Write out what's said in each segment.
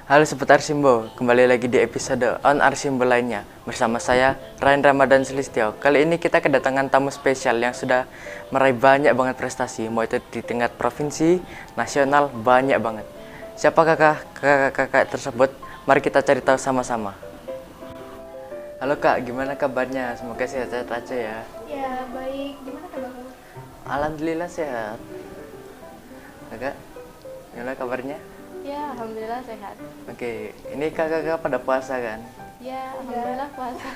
Halo Sobat Arsimbo, kembali lagi di episode On Arsimbo lainnya. Bersama saya, Ryan Ramadan Sulistyo. Kali ini kita kedatangan tamu spesial yang sudah meraih banyak banget prestasi, mau itu di tingkat provinsi, nasional, banyak banget. Siapakah kakak tersebut? Mari kita cari tahu sama-sama. Halo Kak, gimana kabarnya? Semoga sehat-sehat aja ya. Ya, baik. Gimana kabar kamu? Alhamdulillah sehat. Kakak, gimana kabarnya? Ya, alhamdulillah sehat. Oke, ini kakak pada puasa kan? Ya, alhamdulillah puasa.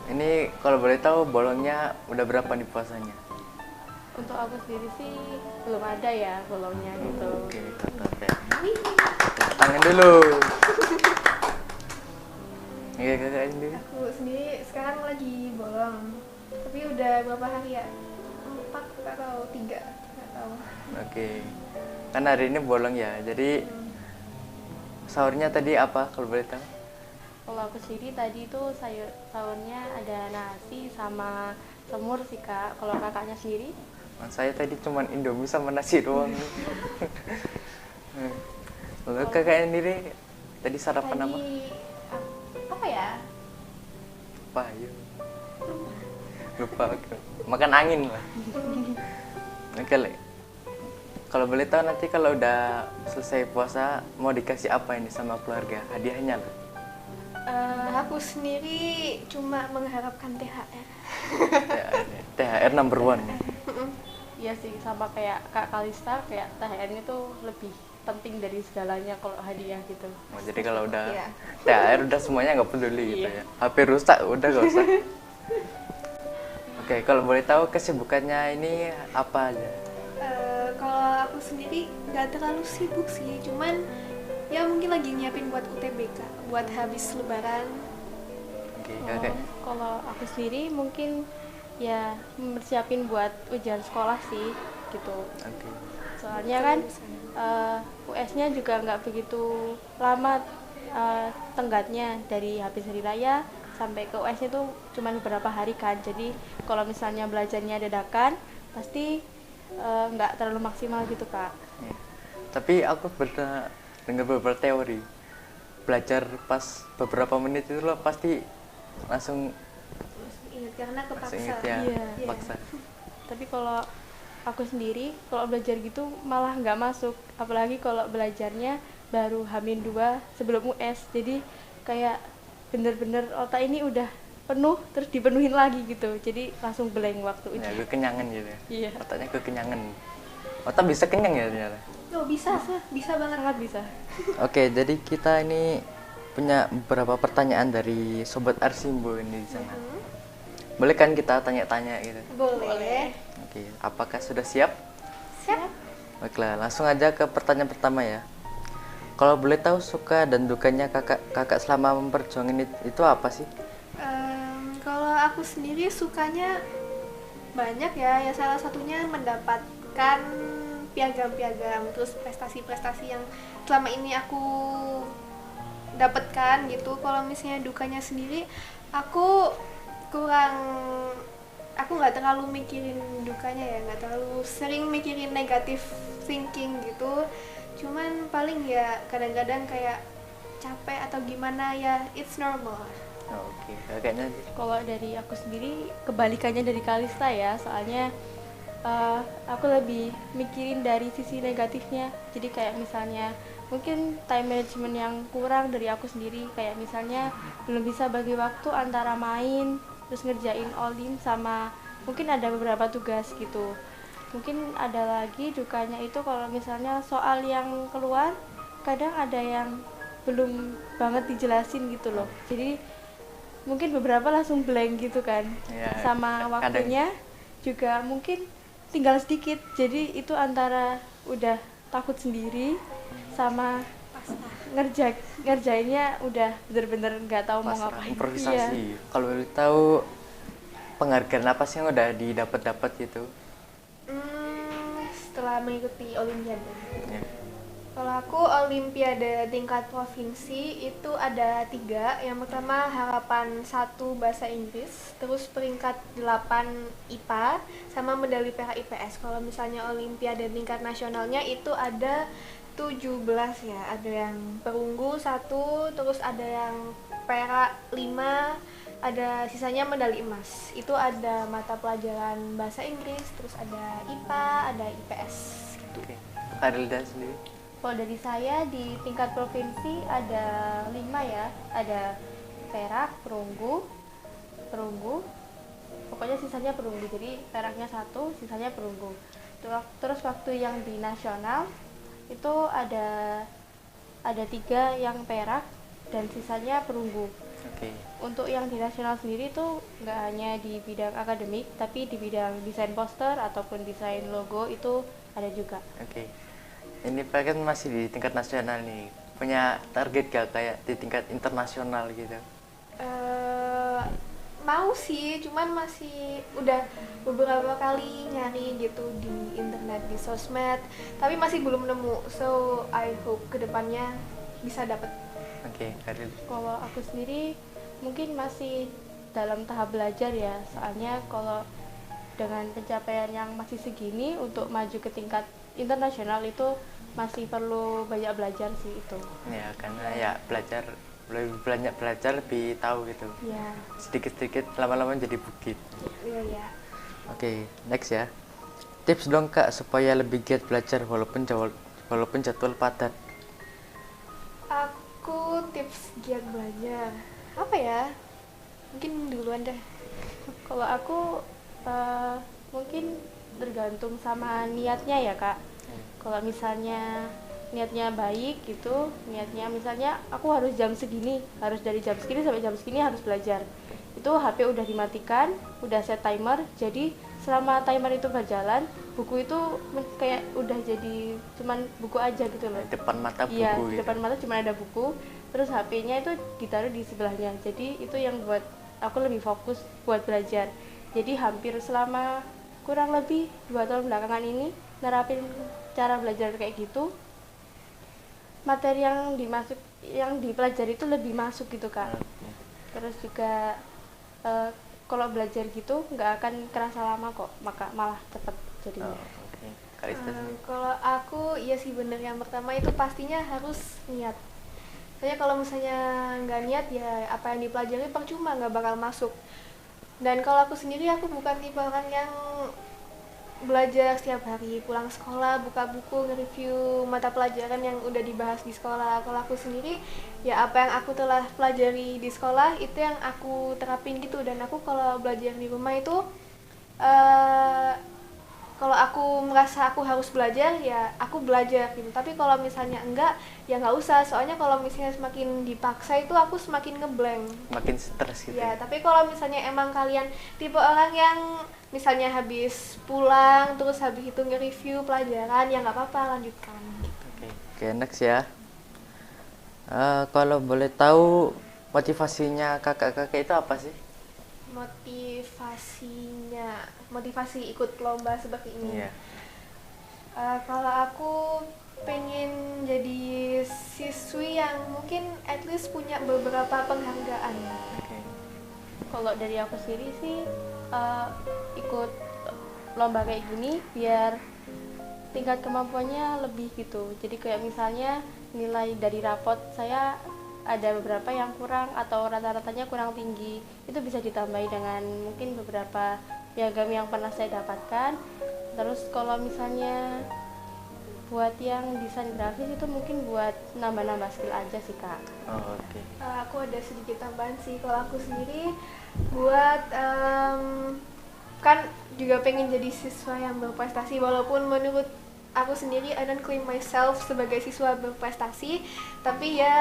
Ini kalau boleh tahu bolongnya udah berapa nih puasanya? Untuk aku sendiri sih belum ada ya bolongnya gitu. Oke, tetap ya. Tepuk tangan dulu. Iya kakak sendiri. Aku sendiri sekarang lagi bolong, tapi udah berapa hari ya? 4 atau 3, nggak tahu. Oke, kan hari ini bolong ya. Jadi sahurnya tadi apa kalau boleh tahu? Kalau aku sendiri tadi itu sahurnya ada nasi sama semur sih Kak. Kalau kakaknya sendiri? Saya tadi cuman Indomie sama nasi doang. Lalu kakak sendiri tadi sarapan apa? Apa ya? Apa ya? Lupa. Oke. Makan angin lah. Oke, Le. Kalau boleh tahu nanti kalau udah selesai puasa mau dikasih apa ini sama keluarga? Hadiahnya lah. Aku sendiri cuma mengharapkan THR. THR number one. Iya sih, sama kayak Kak Kalista, kayak THR ini tuh lebih penting dari segalanya kalau hadiah gitu. Oh, jadi kalau udah Iya. THR udah semuanya nggak peduli gitu Iya. ya. HP rusak udah nggak usah. Oke, kalau boleh tahu kesibukannya ini apa aja? Kalau aku sendiri nggak terlalu sibuk sih, cuman ya mungkin lagi nyiapin buat UTBK, buat habis Lebaran. Oke, kakak. Kalau aku sendiri mungkin ya mempersiapin buat ujian sekolah sih gitu. Oke. Soalnya kan US-nya juga nggak begitu lama tenggatnya, dari habis hari raya sampai ke US itu cuma beberapa hari kan. Jadi kalau misalnya belajarnya dadakan pasti nggak terlalu maksimal gitu Kak. Ya. Tapi aku pernah dengar beberapa teori. Belajar pas beberapa menit itu loh pasti langsung Ingat karena kepaksa. inget ya, Iya. paksa. Tapi kalau aku sendiri kalau belajar gitu malah nggak masuk, apalagi kalau belajarnya baru H-2 sebelum US. Jadi kayak bener-bener otak ini udah penuh terus dipenuhin lagi gitu, jadi langsung blank waktu Ya, ujian. kekenyangan gitu ya. Iya, Otaknya kekenyangan. Otak bisa kenyang ya ternyata. Oh, bisa banget. sangat bisa. Oke, jadi kita ini punya beberapa pertanyaan dari Sobat Arsimbo ini di sana. Boleh kan kita tanya-tanya gitu? Boleh. Oke, apakah sudah siap? Siap. Baiklah, langsung aja ke pertanyaan pertama ya. Kalau boleh tahu suka dan dukanya kakak selama memperjuangin itu apa sih? Kalau aku sendiri sukanya banyak ya. Ya salah satunya mendapatkan piagam-piagam, terus prestasi-prestasi yang selama ini aku dapatkan gitu. Kalau misalnya dukanya sendiri, aku kurang, aku nggak terlalu mikirin dukanya ya, nggak terlalu sering mikirin negatif thinking gitu. Cuman paling ya kadang-kadang kayak capek atau gimana ya, it's normal. Oke, kakaknya Kalau dari aku sendiri kebalikannya dari Kalista ya, soalnya aku lebih mikirin dari sisi negatifnya. Jadi kayak misalnya mungkin time management yang kurang dari aku sendiri, kayak misalnya belum bisa bagi waktu antara main terus ngerjain all-in sama mungkin ada beberapa tugas gitu. Mungkin ada lagi dukanya itu kalau misalnya soal yang keluar kadang ada yang belum banget dijelasin gitu loh, jadi mungkin beberapa langsung blank gitu kan. Ya, Sama kadang. waktunya juga mungkin tinggal sedikit, jadi itu antara udah takut sendiri sama ngerjainnya udah bener-bener nggak tahu mau pasrah, ngapain. improvisasi. Iya. Kalau boleh tahu penghargaan apa sih yang udah didapat gitu? Setelah mengikuti Olimpiade. Ya. Kalau aku Olimpiade tingkat provinsi itu ada 3. Yang pertama harapan 1 bahasa Inggris, terus peringkat 8 IPA, sama medali perak IPS. Kalau misalnya Olimpiade tingkat nasionalnya itu ada 17 ya, ada yang perunggu 1, terus ada yang perak 5, ada sisanya medali emas. Itu ada mata pelajaran bahasa Inggris, terus ada IPA, ada IPS gitu. Oke. Karilda sendiri? Kalau dari saya di tingkat provinsi ada 5 ya, ada perak, perunggu, pokoknya sisanya perunggu. Jadi peraknya 1, sisanya perunggu. Terus waktu yang di nasional itu ada 3 yang perak dan sisanya perunggu. Oke. Untuk yang di nasional sendiri tuh nggak hanya di bidang akademik, tapi di bidang desain poster ataupun desain logo itu ada juga. Oke. Ini Pak kan masih di tingkat nasional nih. Punya target gak kayak di tingkat internasional gitu? Mau sih, cuman masih udah beberapa kali nyari gitu di internet, di sosmed, tapi masih belum nemu. So I hope kedepannya bisa dapet. Oke, Karil. Kalau aku sendiri mungkin masih dalam tahap belajar ya, soalnya kalau dengan pencapaian yang masih segini untuk maju ke tingkat internasional itu masih perlu banyak belajar sih itu. Ya, karena ya belajar, lebih banyak belajar lebih tahu gitu. Ya, Sedikit-sedikit lama-lama jadi bukit. Iya ya. Oke, next ya. Tips dong Kak supaya lebih giat belajar walaupun jadwal padat. Aku tips giat belajar apa ya? Mungkin duluan deh. kalau aku mungkin tergantung sama niatnya ya Kak. Kalau misalnya niatnya baik gitu, niatnya misalnya aku harus jam segini, harus dari jam segini sampai jam segini harus belajar. Itu HP udah dimatikan, udah set timer, jadi selama timer itu berjalan, buku itu kayak udah jadi cuman buku aja gitu loh. Depan mata buku Iya, di gitu. depan mata cuma ada buku, terus HP-nya itu ditaruh di sebelahnya. Jadi itu yang buat aku lebih fokus buat belajar. Jadi hampir selama kurang lebih 2 tahun belakangan ini nerapin cara belajar kayak gitu. Materi yang dipelajari itu lebih masuk gitu Kak. Oke. Terus juga kalau belajar gitu nggak akan kerasa lama kok, maka malah cepet jadinya. Oke. Kak Ista sendiri? Kalau aku iya sih bener, yang pertama itu pastinya harus niat. Soalnya kalau misalnya nggak niat ya apa yang dipelajari percuma, nggak bakal masuk. Dan kalau aku sendiri, aku bukan tipe orang yang belajar setiap hari, pulang sekolah buka buku nge-review mata pelajaran yang udah dibahas di sekolah. Kalau aku sendiri ya apa yang aku telah pelajari di sekolah itu yang aku terapin gitu. Dan aku kalau belajar di rumah itu kalau aku merasa aku harus belajar ya aku belajar gitu. Tapi kalau misalnya enggak ya nggak usah, soalnya kalau misalnya semakin dipaksa itu aku semakin ngeblank. Makin stres gitu. Ya, tapi kalau misalnya emang kalian tipe orang yang misalnya habis pulang terus habis itu nge-review pelajaran ya nggak apa-apa, lanjutkan. Oke, next ya. Kalau boleh tahu motivasinya kakak-kakak itu apa sih? Motivasi ikut lomba seperti ini. Iya. Kalau aku pengen jadi siswi yang mungkin at least punya beberapa penghargaan. Oke. Kalau dari aku sendiri sih ikut lomba kayak gini biar tingkat kemampuannya lebih gitu. Jadi kayak misalnya nilai dari rapot saya ada beberapa yang kurang atau rata-ratanya kurang tinggi, itu bisa ditambahi dengan mungkin beberapa piagam yang pernah saya dapatkan. Terus kalau misalnya buat yang desain grafis itu mungkin buat nambah-nambah skill aja sih Kak. Oh, oke. Aku ada sedikit tambahan sih. Kalau aku sendiri buat kan juga pengen jadi siswa yang berprestasi, walaupun menurut aku sendiri I don't claim myself sebagai siswa berprestasi, tapi ya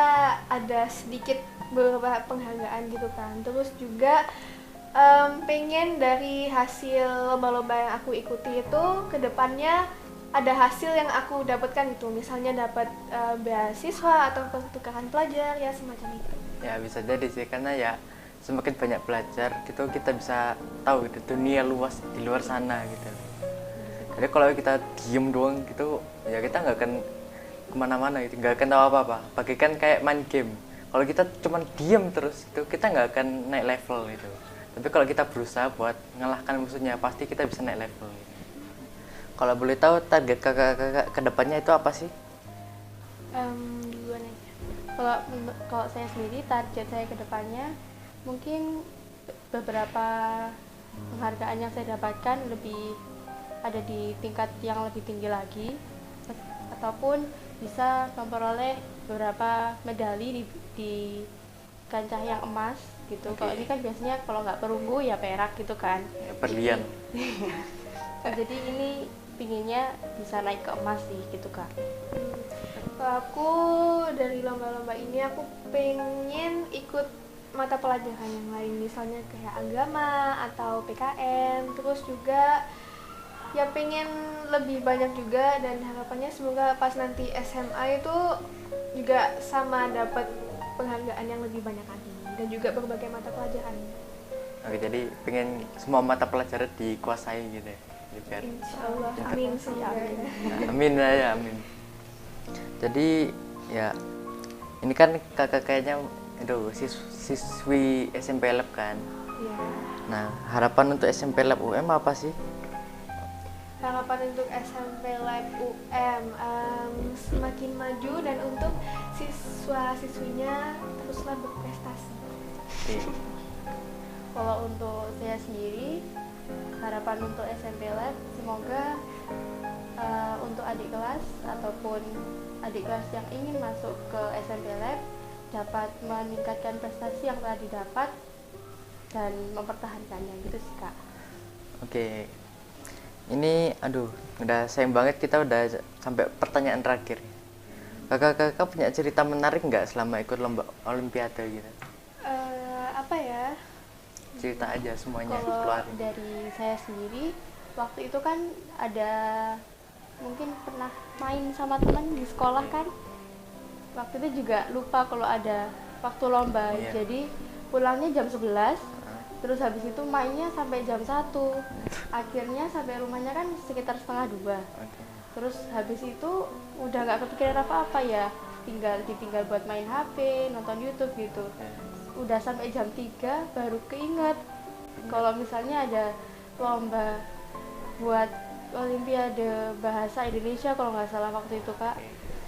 ada sedikit beberapa penghargaan gitu kan. Terus juga pengen dari hasil lomba-lomba yang aku ikuti itu kedepannya ada hasil yang aku dapatkan gitu, misalnya dapat beasiswa atau pertukaran pelajar ya semacam itu. Ya bisa jadi sih, karena ya semakin banyak belajar gitu kita bisa tahu gitu dunia luas di luar sana gitu. Jadi kalau kita diem doang gitu ya kita nggak akan kemana-mana gitu, nggak akan tahu apa-apa. Bagaikan kayak main game. Kalau kita cuma diem terus itu kita nggak akan naik level gitu. Tapi kalau kita berusaha buat ngalahkan musuhnya pasti kita bisa naik level gitu. Kalau boleh tahu target kakak-kakak kedepannya itu apa sih? Duluan aja. Kalau saya sendiri target saya ke depannya mungkin beberapa penghargaan yang saya dapatkan lebih ada di tingkat yang lebih tinggi lagi, ataupun bisa memperoleh beberapa medali di kancah yang emas gitu. Oke. Kalau ini kan biasanya kalau nggak perunggu ya perak gitu kan. Ya, berlian. Jadi ini pinginnya bisa naik ke emas sih gitu kak. Kalau aku dari lomba-lomba ini aku pengen ikut mata pelajaran yang lain, misalnya kayak agama atau PKN, terus juga ya pengen lebih banyak juga, dan harapannya semoga pas nanti SMA itu juga sama dapat penghargaan yang lebih banyak lagi dan juga berbagai mata pelajaran. Oke, jadi pengen semua mata pelajaran dikuasai gitu ya. Jadi biar Insya Allah, amin semoga. amin ya, amin. Jadi ya ini kan kakak kayaknya itu siswi SMP Lab kan. Ya. Nah, harapan untuk SMP Lab UM apa sih? Harapan untuk SMP Lab UM semakin maju, dan untuk siswa-siswinya teruslah berprestasi. Oke. Kalau untuk saya sendiri, harapan untuk SMP Lab semoga untuk adik kelas ataupun adik kelas yang ingin masuk ke SMP Lab dapat meningkatkan prestasi yang telah didapat dan mempertahankannya gitu sih kak. Oke. Ini aduh, udah sayang banget kita udah sampai pertanyaan terakhir. Kakak-kakak punya cerita menarik nggak selama ikut lomba olimpiade gitu? Apa ya? Cerita aja semuanya Kalau keluarin. dari saya sendiri, waktu itu kan ada mungkin pernah main sama teman di sekolah kan. Waktu itu juga lupa kalau ada waktu lomba. Iya. Jadi pulangnya jam 11, terus habis itu mainnya sampai jam 1. Akhirnya sampai rumahnya kan sekitar setengah 2. Oke. Terus habis itu udah nggak kepikiran apa-apa ya, ditinggal buat main HP, nonton YouTube gitu. Udah sampai jam 3 baru keinget kalau misalnya ada lomba buat Olimpiade Bahasa Indonesia kalau nggak salah waktu itu kak.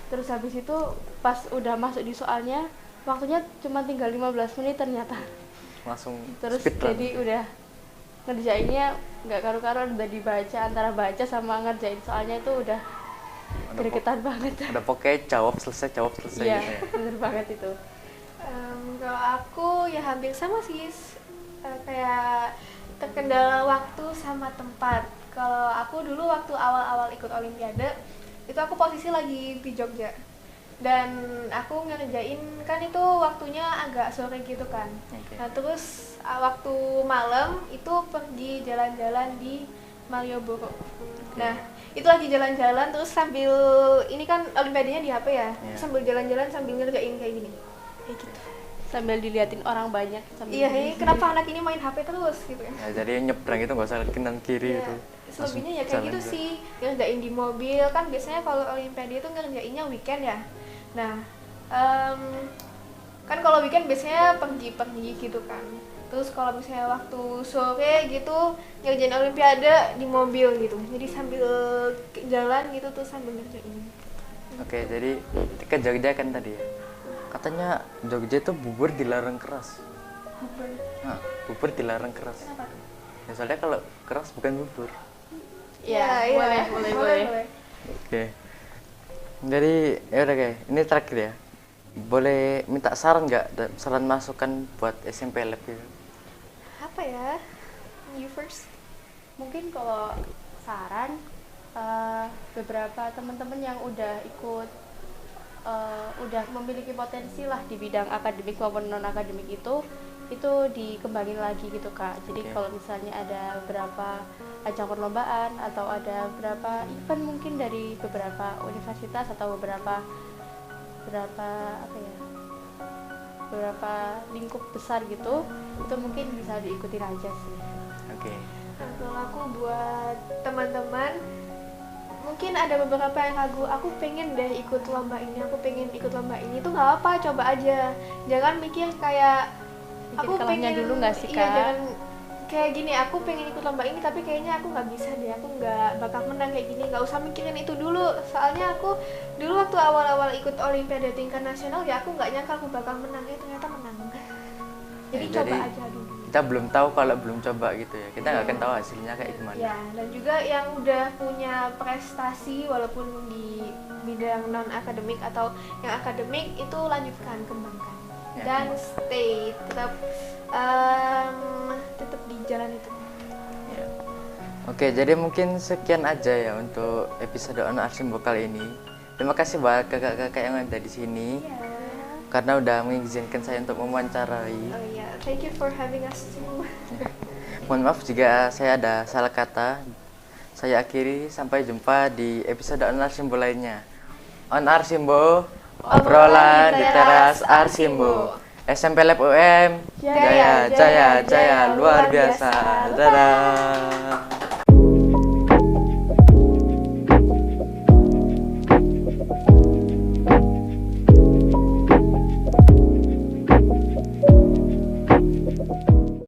Terus habis itu pas udah masuk di soalnya, waktunya cuma tinggal 15 menit ternyata. Langsung Terus speedrun. jadi udah ngerjainnya nggak karu-karuan, udah dibaca, antara baca sama ngerjain soalnya itu udah gregetan banget. Udah pokoknya jawab selesai Iya, gitu ya. bener banget itu. Kalau aku ya hampir sama sih, kayak terkendala waktu sama tempat. Kalau aku dulu waktu awal-awal ikut Olimpiade, itu aku posisi lagi di Jogja, dan aku ngerjain kan itu waktunya agak sore gitu kan. Oke. Nah terus waktu malam itu pergi jalan-jalan di Malioboro. Nah itu lagi jalan-jalan terus sambil ini kan Olimpiadanya di HP ya, Iya. sambil jalan-jalan sambil ngerjain kayak gini, kayak gitu. Sambil diliatin orang banyak sambil Iya, ini kenapa anak ini main HP terus gitu ya? Ya, jadi nyebrang itu nggak usah kanan kiri Iya, itu. selebihnya ya Langsung kayak gitu jalan sih, ngerjain di mobil kan biasanya kalau Olimpiade itu ngerjainnya weekend ya. Nah, kan kalau weekend biasanya pergi-pergi gitu kan. Terus kalau misalnya waktu sore gitu ngerjain Olimpiade di mobil gitu, jadi sambil jalan gitu tuh sambil ngerjain. Oke, jadi ke Jogja kan tadi ya. Katanya Jogja itu bubur dilarang keras. Nah, bubur dilarang keras. Kenapa tuh? Ya, soalnya kalau keras bukan bubur. Iya, boleh. Oke. Jadi ya udah kayak ini terakhir ya. Boleh minta saran nggak? Saran masukan buat SMP Lab gitu. Apa ya? You first. Mungkin kalau saran, beberapa teman-teman yang udah ikut, udah memiliki potensi lah di bidang akademik maupun non akademik itu dikembangin lagi gitu kak. Jadi Oke. kalau misalnya ada beberapa ajang perlombaan atau ada beberapa event mungkin dari beberapa universitas atau beberapa apa ya, beberapa lingkup besar gitu, itu mungkin bisa diikutin aja sih. Oke. Nah, kalau aku buat teman-teman, mungkin ada beberapa yang ragu, aku pengen deh ikut lomba ini, aku pengen ikut lomba ini, itu nggak apa, coba aja. Jangan mikir kayak Mikir kalahnya dulu nggak sih, iya, Kak? kayak gini, aku pengen ikut lomba ini tapi kayaknya aku nggak bisa deh, aku nggak bakal menang kayak gini. Nggak usah mikirin itu dulu, soalnya aku dulu waktu awal-awal ikut olimpiade tingkat nasional ya aku nggak nyangka aku bakal menang, ternyata menang. Jadi Ya, coba jadi aja dulu. kita belum tahu kalau belum coba gitu ya, kita nggak Iya. akan tahu hasilnya kayak gimana. Ya, dan juga yang udah punya prestasi walaupun di bidang non akademik atau yang akademik itu lanjutkan, kembangkan. Ya. Dan stay tetap di jalan itu. Ya. Oke, jadi mungkin sekian aja ya untuk episode On Arsimbo kali ini. Terima kasih buat kakak-kakak yang ada di sini Ya. karena udah mengizinkan saya untuk mewawancarai. Oh ya, thank you for having us too. Mohon maaf jika saya ada salah kata. Saya akhiri, sampai jumpa di episode On Arsimbo lainnya. On Arsimbo, obrolan di teras Arsimbo. SMP Lab UM, Jaya, jaya, jaya, jaya, luar biasa. Dadah.